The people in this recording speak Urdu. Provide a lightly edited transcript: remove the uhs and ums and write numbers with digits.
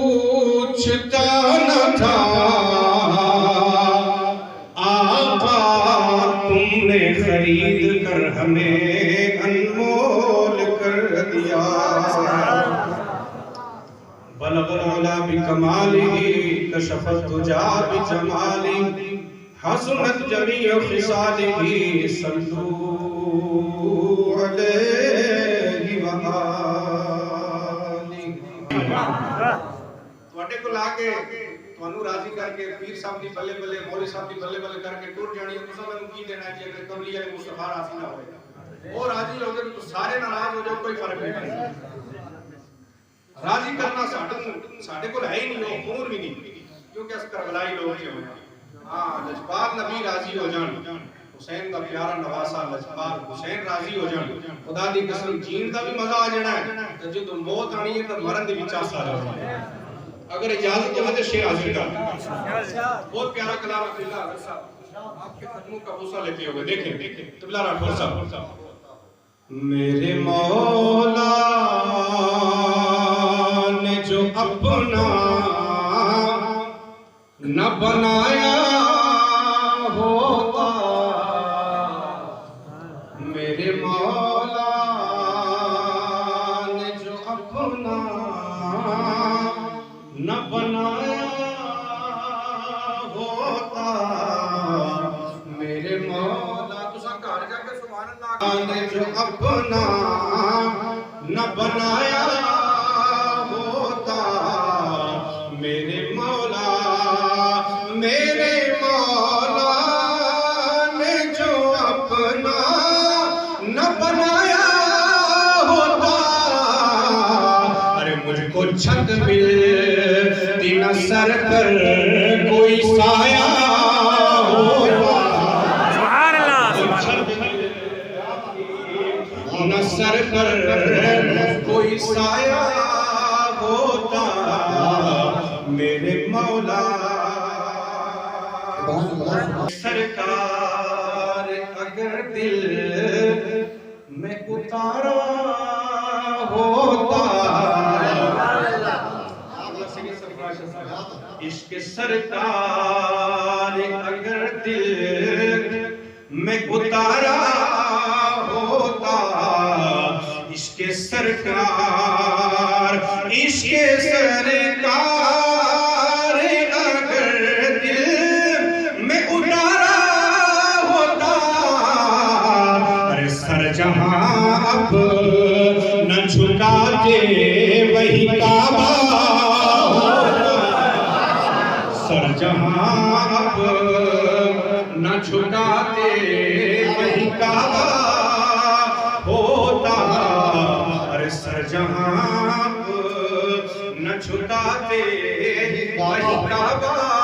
پوچھتا نہ تھا آقا تم نے خرید کر ہمیں انمول کر دیا بلغ العلا بکمالہ کشف الدجا بجمالہ حسنت جمیع خصالہ صلو علیہ وآلہ تواڈے کول آ کے تانوں راضی کر کے پیر صاحب دی بلے بلے مولوی صاحب دی بلے بلے کر کے ٹر جانی تساں مینوں کی دینا ہے جے قبلی علی مصطفی راضی نہ ہوئے وہ راضی ہو گئے تو سارے ناراض ہو جاؤ کوئی فرق نہیں پڑتا راضی کرنا ساڈے کول ہے ہی نہیں وہ عمر بھی نہیں کیونکہ اس کربلائی لوگ ہی ہوئے ہاں لجپال نبی راضی ہو جان حسین دا پیارا نواسا لجپال حسین راضی ہو جان خدا دی قسم جین دا بھی مزہ آ جانا ہے تے جدوں موت آنی ہے تے مرن دے وچ آسا جانا ہے اگر اجازت ہو تے شعر حاضر کر بہت پیارا کلام عبداللہ صاحب آپ کے قدموں کا بوسہ لیتے ہوئے دیکھیں قبلہ راٹھور صاحب میرے مولا نے جو اپنا نہ بنایا ہوتا میرے مولا نے جو اپنا نہ بنایا ہوتا میرے مولا تساں گھر جا کے سبحان اللہ نے جو اپنا نہ بنایا ہوتا میرے مولا نے جو اپنا نہ بنایا ہوتا ارے مجھ کو چھت ملتی نہ سر پر کوئی سایہ ہوتا نہ سر پر کوئی سایہ ہوتا میرے مولا سرکار اگر دل میں اتارا ہوتا عشق سرکار اگر دل میں اتارا ہوتا عشق سرکار اگر دل میں اتارا ہوتا ارے سر جہاں اب نہ جھکاتے وہی کعبہ سر جہاں اب نہ جھکاتے وہی کعبہ ہوتا ارے سر جہاں اب نہ جھکاتے وہی کعبہ